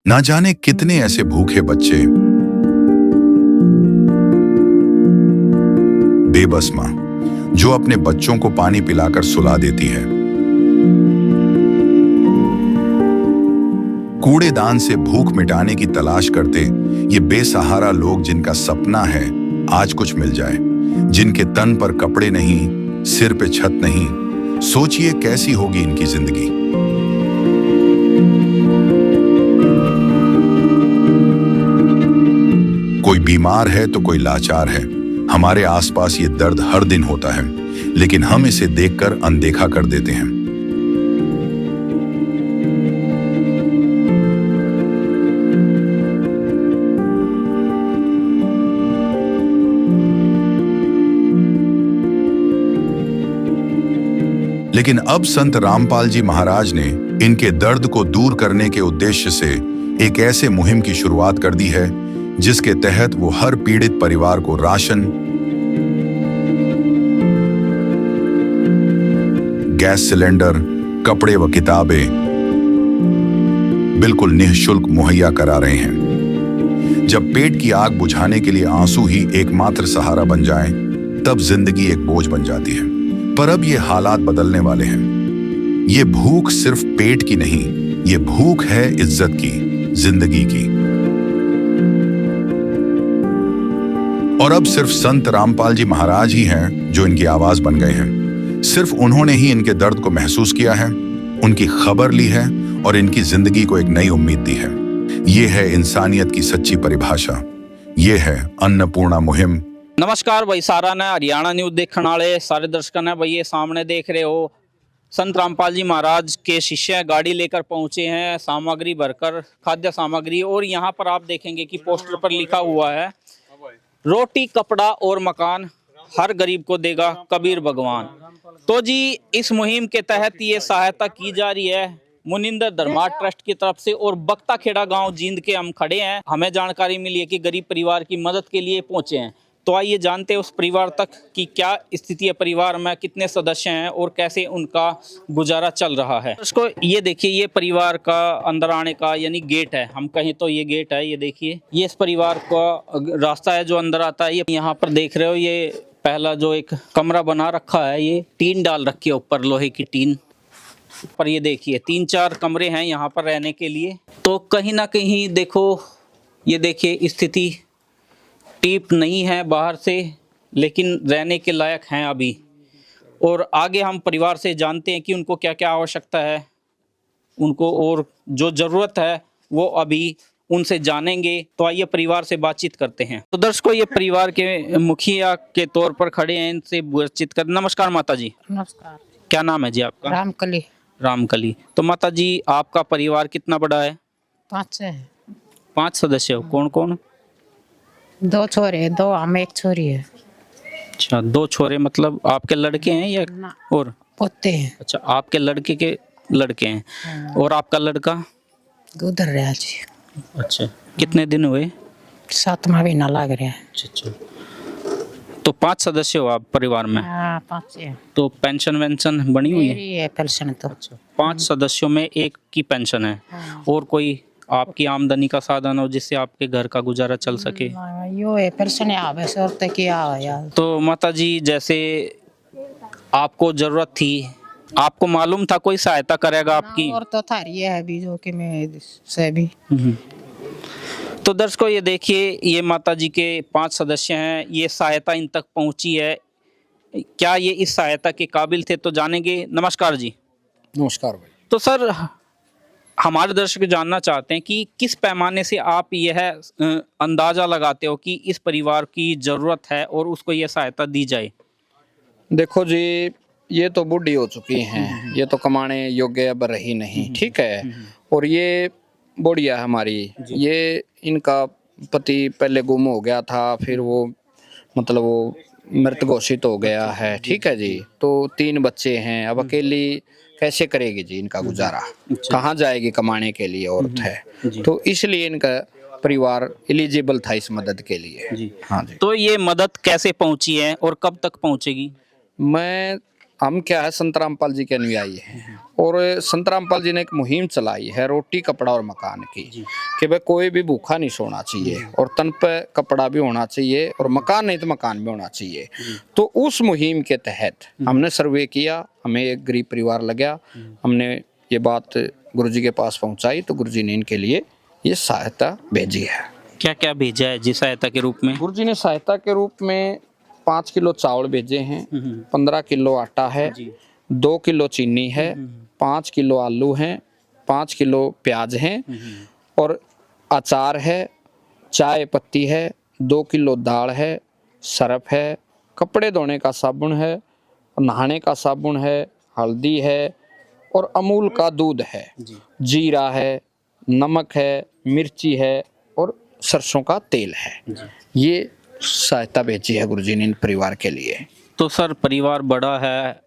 ना जाने कितने ऐसे भूखे बच्चे, बेबस मां जो अपने बच्चों को पानी पिलाकर सुला देती है। कूड़ेदान से भूख मिटाने की तलाश करते ये बेसहारा लोग जिनका सपना है आज कुछ मिल जाए, जिनके तन पर कपड़े नहीं, सिर पे छत नहीं, सोचिए कैसी होगी इनकी जिंदगी। कोई बीमार है तो कोई लाचार है। हमारे आसपास ये दर्द हर दिन होता है, लेकिन हम इसे देखकर अनदेखा कर देते हैं। लेकिन अब संत रामपाल जी महाराज ने इनके दर्द को दूर करने के उद्देश्य से एक ऐसे मुहिम की शुरुआत कर दी है जिसके तहत वो हर पीड़ित परिवार को राशन, गैस सिलेंडर, कपड़े व किताबें बिल्कुल निःशुल्क मुहैया करा रहे हैं। जब पेट की आग बुझाने के लिए आंसू ही एकमात्र सहारा बन जाएं, तब जिंदगी एक बोझ बन जाती है। पर अब ये हालात बदलने वाले हैं। ये भूख सिर्फ पेट की नहीं, ये भूख है इज्जत की, जिंदगी की। और अब सिर्फ संत रामपाल जी महाराज ही हैं जो इनकी आवाज बन गए हैं। सिर्फ उन्होंने ही इनके दर्द को महसूस किया है, उनकी खबर ली है और इनकी जिंदगी को एक नई उम्मीद दी है। ये है इंसानियत की सच्ची परिभाषा। ये है अन्नपूर्णा मुहिम। नमस्कार भाई, सारा ने हरियाणा न्यूज़ देखने वाले सारे दर्शकों ने भाई ये सामने देख रहे हो संत रामपाल जी महाराज के शिष्य गाड़ी लेकर पहुंचे हैं, सामग्री भरकर, खाद्य सामग्री। और यहाँ पर आप देखेंगे कि पोस्टर पर लिखा हुआ है, रोटी कपड़ा और मकान हर गरीब को देगा कबीर भगवान। तो जी इस मुहिम के तहत ये सहायता की जा रही है मुनिंदर धर्मार्थ ट्रस्ट की तरफ से। और बख्ता खेड़ा गांव जींद के हम खड़े हैं। हमें जानकारी मिली है कि गरीब परिवार की मदद के लिए पहुंचे हैं। तो आइए जानते हैं उस परिवार तक की क्या स्थिति है, परिवार में कितने सदस्य हैं और कैसे उनका गुजारा चल रहा है। उसको ये देखिए, ये परिवार का अंदर आने का यानी गेट है, हम कहें तो ये गेट है। ये देखिए, ये इस परिवार का रास्ता है जो अंदर आता है। ये यहाँ पर देख रहे हो, ये पहला जो एक कमरा बना रखा है, ये टीन डाल रखी है ऊपर, लोहे की टीन पर। ये देखिए 3-4 कमरे हैं यहाँ पर रहने के लिए। तो कहीं ना कहीं देखो, ये देखिए स्थिति टीप नहीं है बाहर से, लेकिन रहने के लायक हैं अभी। और आगे हम परिवार से जानते हैं कि उनको क्या क्या आवश्यकता है उनको, और जो ज़रूरत है वो अभी उनसे जानेंगे। तो आइए परिवार से बातचीत करते हैं। तो दर्शकों, ये परिवार के मुखिया के तौर पर खड़े हैं, इनसे बातचीत कर। नमस्कार माता जी। नमस्कार। क्या नाम है जी आपका? रामकली। रामकली। तो माता जी, आपका परिवार कितना बड़ा है? 5 है। 5 सदस्य हो। कौन कौन? 2 छोरे, 2 हम, 1 छोरी है। अच्छा, 2 छोरे मतलब आपके लड़के हैं या ना, और? पोते हैं। अच्छा, आपके लड़के के लड़के हैं। और आपका लड़का? उधर रहा जी। अच्छा, कितने दिन हुए? 7वां महीना लग रहा है। अच्छा। तो 5 सदस्य हो आप परिवार में? हाँ, 5 है। तो पेंशन वेंशन बनी हुई है? मेरी है पेंशन तो। 5 सदस्यों में एक की पेंशन है। हाँ। और कोई आपकी आमदनी का साधन हो जिससे आपके घर का गुजारा चल सके? यो है पेंशन आवे सर तक क्या यार। तो माता जी, जैसे आपको जरूरत थी, आपको मालूम था कोई सहायता करेगा आपकी? और तो थारी है अभी जो कि मैं से भी। तो दर्शकों, ये देखिए, ये माता जी के 5 सदस्य हैं। ये सहायता इन तक पहुंची है। क्या ये इस सहायता के काबिल थे? तो जानेंगे। नमस्कार जी। नमस्कार भाई। तो सर, हमारे दर्शक जानना चाहते हैं कि किस पैमाने से आप यह अंदाजा लगाते हो कि इस परिवार की जरूरत है और उसको यह सहायता दी जाए? देखो जी, ये तो बूढ़ी हो चुकी हैं, ये तो कमाने योग्य अब रही नहीं, ठीक है। और ये बुढ़िया हमारी, ये इनका पति पहले गुम हो गया था, फिर वो मतलब वो मृत घोषित हो गया है, ठीक है जी। तो 3 बच्चे हैं, अब अकेली कैसे करेगी जी इनका गुजारा? कहाँ जाएगी कमाने के लिए? औरत है। तो इसलिए इनका परिवार एलिजिबल था इस मदद के लिए। जी। हाँ जी। तो ये मदद कैसे पहुंची है और कब तक पहुंचेगी? मैं हम क्या है संत रामपाल जी के अनुयायी हैं और संत रामपाल जी ने एक मुहिम चलाई है रोटी कपड़ा और मकान की कि भाई कोई भी भूखा नहीं सोना चाहिए और तन पे कपड़ा भी होना चाहिए और मकान नहीं तो मकान भी होना चाहिए। तो उस मुहिम के तहत हमने सर्वे किया, हमें एक गरीब परिवार लगा, हमने ये बात गुरुजी के पास पहुंचाई तो गुरुजी ने इनके लिए ये सहायता भेजी है। क्या क्या भेजा है जी सहायता के रूप में? गुरुजी ने सहायता के रूप में 5 किलो चावल भेजे हैं, 15 किलो आटा है, 2 किलो चीनी है, 5 किलो आलू हैं, 5 किलो प्याज हैं और अचार है, चाय पत्ती है, 2 किलो दाल है, सरफ है, कपड़े धोने का साबुन है, नहाने का साबुन है, हल्दी है और अमूल का दूध है, जीरा है, नमक है, मिर्ची है और सरसों का तेल है। ये सहायता भेजी है गुरुजी ने इन परिवार के लिए। तो सर परिवार बड़ा है,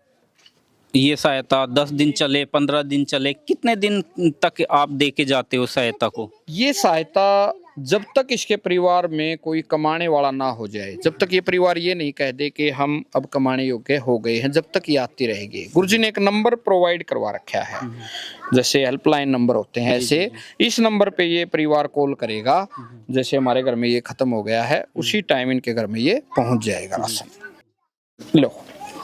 ये सहायता 10 दिन चले, 15 दिन चले, कितने दिन तक आप दे के जाते हो सहायता को? ये सहायता जब तक इसके परिवार में कोई कमाने वाला ना हो जाए, जब तक ये परिवार ये नहीं कह दे कि हम अब कमाने योग्य हो गए हैं, जब तक ये आती रहेगी। गुरुजी ने एक नंबर प्रोवाइड करवा रखा है, जैसे हेल्पलाइन नंबर होते हैं ऐसे इस नंबर पे ये परिवार कॉल करेगा, जैसे हमारे घर में ये खत्म हो गया है उसी टाइम इनके घर में ये पहुंच जाएगा राशन। लो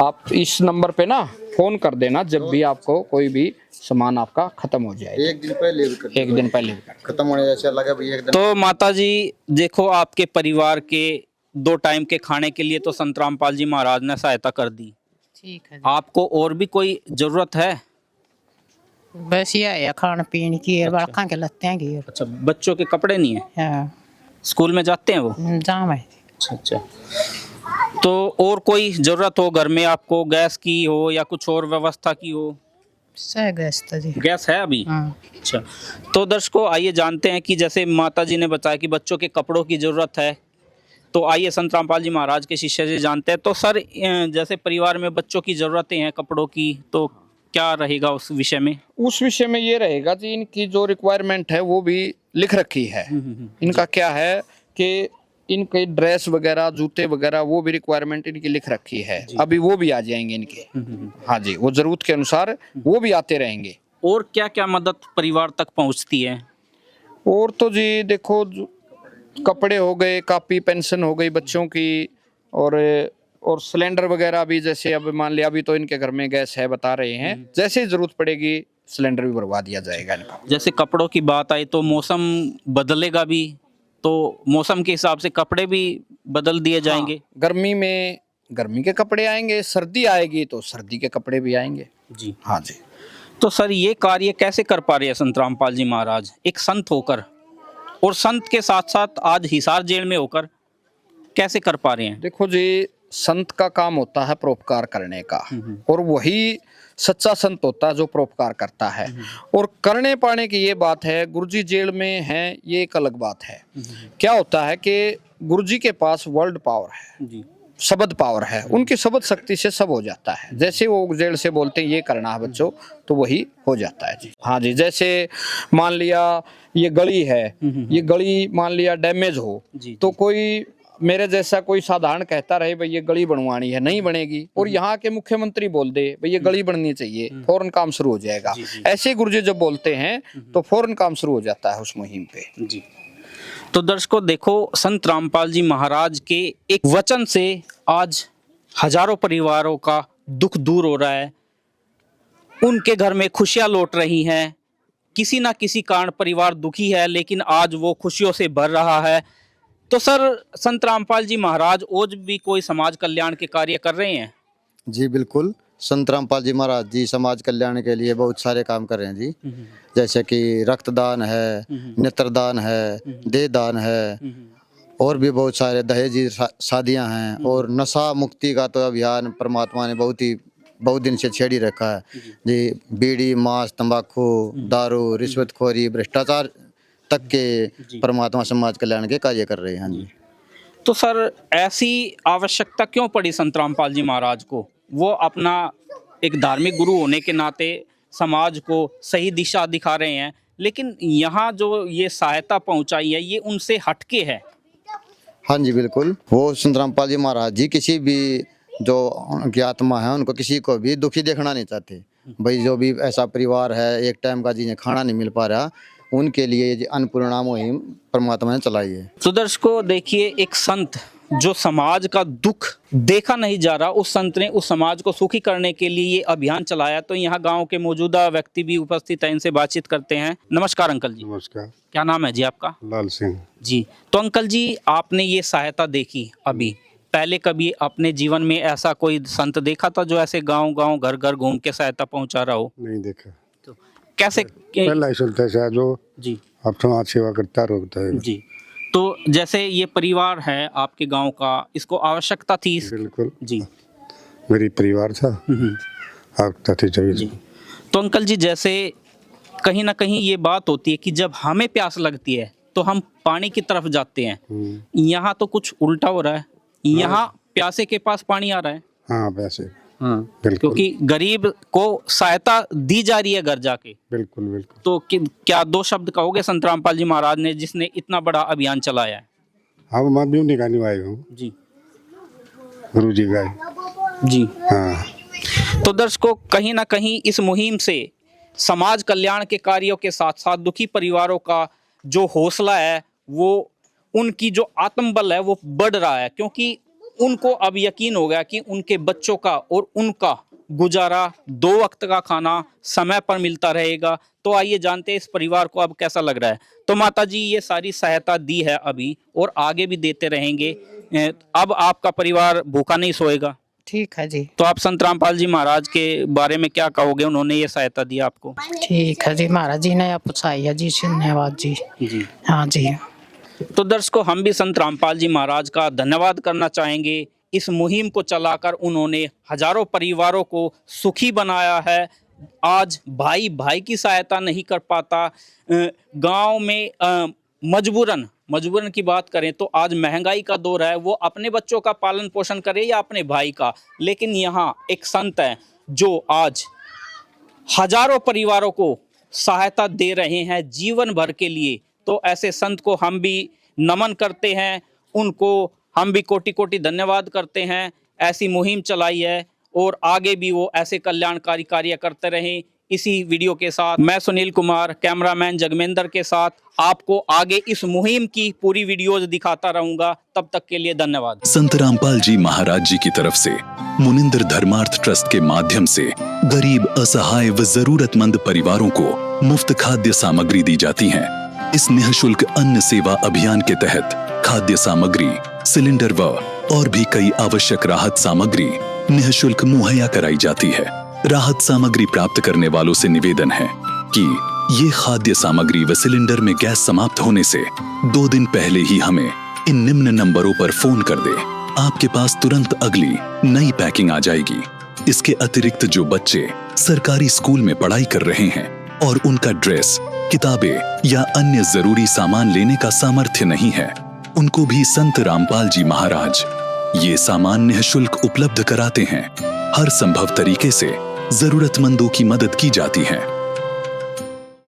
आप इस नंबर पे ना फोन कर देना जब भी आपको कोई भी सामान आपका खत्म हो जाए। एक दिन पहले एक दिन पहले खत्म होने जैसा लगा भैया एकदम। तो माता जी देखो, आपके परिवार के 2 टाइम के खाने के लिए तो संत रामपाल जी महाराज ने सहायता कर दी, ठीक है जी। आपको और भी कोई जरूरत है? बस ये है खान पीन की है, बड़का के लगते हैं गिर। अच्छा, बच्चों के कपड़े नहीं है? हाँ, स्कूल में जाते हैं वो? जाम है। अच्छा, तो और कोई जरूरत हो घर में आपको, गैस की हो या कुछ और व्यवस्था की हो? सहगस्त जी। गैस है अभी? हाँ। अच्छा, तो दर्शकों आइए जानते हैं कि जैसे माता जी ने बताया कि बच्चों के कपड़ों की जरूरत है, तो आइए संत रामपाल जी महाराज के शिष्य से जानते हैं। तो सर जैसे परिवार में बच्चों की जरूरतें हैं कपड़ों की, तो क्या रहेगा उस विषय में? उस विषय में ये रहेगा जी इनकी जो रिक्वायरमेंट है वो भी लिख रखी है। इनका क्या है कि इनके ड्रेस वगैरह जूते वगैरह वो भी रिक्वायरमेंट इनकी लिख रखी है, अभी वो भी आ जाएंगे इनके। हाँ जी, वो जरूरत के अनुसार वो भी आते रहेंगे। और क्या क्या मदद परिवार तक पहुंचती है? और तो जी देखो कपड़े हो गए, कापी पेंशन हो गई बच्चों की और सिलेंडर वगैरह भी, जैसे अब मान लिया अभी तो इनके घर में गैस है बता रहे हैं, जैसे ही जरूरत पड़ेगी सिलेंडर भी भरवा दिया जाएगा इनका। जैसे कपड़ों की बात आई तो मौसम बदलेगा भी, तो मौसम के हिसाब से कपड़े भी बदल दिए जाएंगे। हाँ, गर्मी में गर्मी के कपड़े आएंगे, सर्दी आएगी तो सर्दी के कपड़े भी आएंगे जी। हाँ जी। तो सर ये कार्य कैसे कर पा रहे हैं संत रामपाल जी महाराज एक संत होकर, और संत के साथ साथ आज हिसार जेल में होकर कैसे कर पा रहे हैं? देखो जी संत का काम होता है परोपकार करने का, और वही सच्चा संत होता है जो परोपकार करता है। और करने पाने की ये बात है, गुरुजी जेल में हैं ये एक अलग बात है। क्या होता है कि गुरुजी के पास वर्ल्ड पावर है जी, शब्द पावर है, उनकी शब्द शक्ति से सब हो जाता है। जैसे वो जेल से बोलते हैं ये करना है बच्चों, तो वही हो जाता है जी। हाँ जी, जैसे मान लिया ये गली है, ये गली मान लिया डैमेज हो तो कोई मेरे जैसा कोई साधारण कहता रहे भाई ये गली बनवानी है, नहीं बनेगी, और यहाँ के मुख्यमंत्री बोल दे भाई ये गली बननी चाहिए, फौरन काम शुरू हो जाएगा। ऐसे गुरुजी जब बोलते हैं तो फौरन काम शुरू हो जाता है उस मुहिम पे जी। तो दर्शकों देखो, संत रामपाल जी महाराज के एक वचन से आज हजारों परिवारों का दुख दूर हो रहा है, उनके घर में खुशियां लौट रही हैं। किसी ना किसी कारण परिवार दुखी है, लेकिन आज वो खुशियों से भर रहा है। तो सर संत रामपाल जी महाराज आज भी कोई समाज कल्याण के कार्य कर रहे हैं? जी बिल्कुल, संत रामपाल जी महाराज जी समाज कल्याण के लिए बहुत सारे काम कर रहे हैं जी। जैसे कि रक्तदान है, नेत्रदान है, देहदान है, और भी बहुत सारे दहेजी शादियां हैं, और नशा मुक्ति का तो अभियान परमात्मा ने बहुत दिन से छेड़ी रखा है जी। बीड़ी, मांस, तंबाकू, दारू, रिश्वतखोरी, भ्रष्टाचार तक के परमात्मा समाज कल्याण के कार्य कर रहे हैं जी। तो सर ऐसी आवश्यकता क्यों पड़ी संत रामपाल जी महाराज को? वो अपना एक धार्मिक गुरु होने के नाते समाज को सही दिशा दिखा रहे हैं, लेकिन यहाँ जो ये सहायता पहुँचाई है ये उनसे हटके है। हाँ जी बिल्कुल, वो संत रामपाल जी महाराज जी किसी भी जो उनकी आत्मा है उनको किसी को भी दुखी देखना नहीं चाहते। भाई जो भी ऐसा परिवार है एक टाइम का जिन्हें खाना नहीं मिल पा रहा, उनके लिए ये अन्नपूर्णा मुहिम परमात्मा ने चलाई है। तो दर्शकों देखिए, एक संत जो समाज का दुख देखा नहीं जा रहा, उस संत ने उस समाज को सुखी करने के लिए ये अभियान चलाया। तो यहाँ गांव के मौजूदा व्यक्ति भी उपस्थित हैं, इनसे बातचीत करते हैं। नमस्कार अंकल जी। नमस्कार। क्या नाम है जी आपका? लाल सिंह। जी, तो अंकल जी आपने ये सहायता देखी अभी, पहले कभी अपने जीवन में ऐसा कोई संत देखा था जो ऐसे गांव गांव घर घर घूम के सहायता पहुंचा रहा हो? नहीं देखा। तो कैसे पहला ही सुनता है जो जी अब समाज सेवा करता रोकता है। जी, तो जैसे ये परिवार है आपके गांव का, इसको आवश्यकता थी बिल्कुल जी, मेरी परिवार था आपका थी जी। तो अंकल जी जैसे कहीं ना कहीं ये बात होती है कि जब हमें प्यास लगती है तो हम पानी की तरफ जाते हैं, यहाँ तो कुछ उल्टा हो रहा है, यहाँ प्यासे के पास पानी आ रहा है। हाँ वैसे बिल्कुल, क्योंकि गरीब को सहायता दी जा रही है घर जाके। बिल्कुल बिल्कुल। तो क्या दो शब्द कहोगे संत रामपाल जी महाराज ने जिसने इतना बड़ा अभियान चलाया है? हाँ माध्यम निकालने आए हूँ जी, गुरु जी का जी हाँ। तो दर्शकों कहीं ना कहीं इस मुहिम से समाज कल्याण के कार्यों के साथ साथ दुखी परिवारों का जो हौसला है, वो उनकी जो आत्मबल है वो बढ़ रहा है, क्योंकि उनको अब यकीन हो गया कि उनके बच्चों का और उनका गुजारा 2 वक्त का खाना समय पर मिलता रहेगा। तो आइए जानते हैं इस परिवार को अब कैसा लग रहा है। तो माता जी ये सारी सहायता दी है अभी और आगे भी देते रहेंगे, अब आपका परिवार भूखा नहीं सोएगा। ठीक है जी। तो आप संत रामपाल जी महाराज के बारे में क्या कहोगे? उन्होंने ये सहायता दी आपको। ठीक है जी, महाराज जी ने पूछाई है जी, धन्यवाद जी। जी हाँ जी। तो दर्शकों हम भी संत रामपाल जी महाराज का धन्यवाद करना चाहेंगे। इस मुहिम को चलाकर उन्होंने हजारों परिवारों को सुखी बनाया है। आज भाई भाई की सहायता नहीं कर पाता, गांव में मजबूरन की बात करें तो आज महंगाई का दौर है, वो अपने बच्चों का पालन पोषण करे या अपने भाई का, लेकिन यहाँ एक संत है जो आज हजारों परिवारों को सहायता दे रहे हैं जीवन भर के लिए। तो ऐसे संत को हम भी नमन करते हैं, उनको हम भी कोटि कोटि धन्यवाद करते हैं। ऐसी मुहिम चलाई है और आगे भी वो ऐसे कल्याणकारी कार्य करते रहें। इसी वीडियो के साथ मैं सुनील कुमार, कैमरामैन जगमेंद्र के साथ आपको आगे इस मुहिम की पूरी वीडियोज दिखाता रहूंगा। तब तक के लिए धन्यवाद। संत रामपाल जी महाराज जी की तरफ से मुनिंद्र धर्मार्थ ट्रस्ट के माध्यम से गरीब, असहाय व जरूरतमंद परिवारों को मुफ्त खाद्य सामग्री दी जाती है। इस निःशुल्क अन्न सेवा अभियान के तहत खाद्य सामग्री, सिलेंडर व और भी कई आवश्यक राहत सामग्री निःशुल्क मुहैया कराई जाती है। राहत सामग्री प्राप्त करने वालों से निवेदन है कि ये खाद्य सामग्री व सिलेंडर में गैस समाप्त होने से 2 दिन पहले ही हमें इन निम्न नंबरों पर फोन कर दे। आपके पास तुरंत अगली नई पैकिंग आ जाएगी। इसके अतिरिक्त जो बच्चे सरकारी स्कूल में पढ़ाई कर रहे हैं और उनका ड्रेस, किताबें या अन्य जरूरी सामान लेने का सामर्थ्य नहीं है, उनको भी संत रामपाल जी महाराज ये सामान निःशुल्क उपलब्ध कराते हैं। हर संभव तरीके से जरूरतमंदों की मदद की जाती है।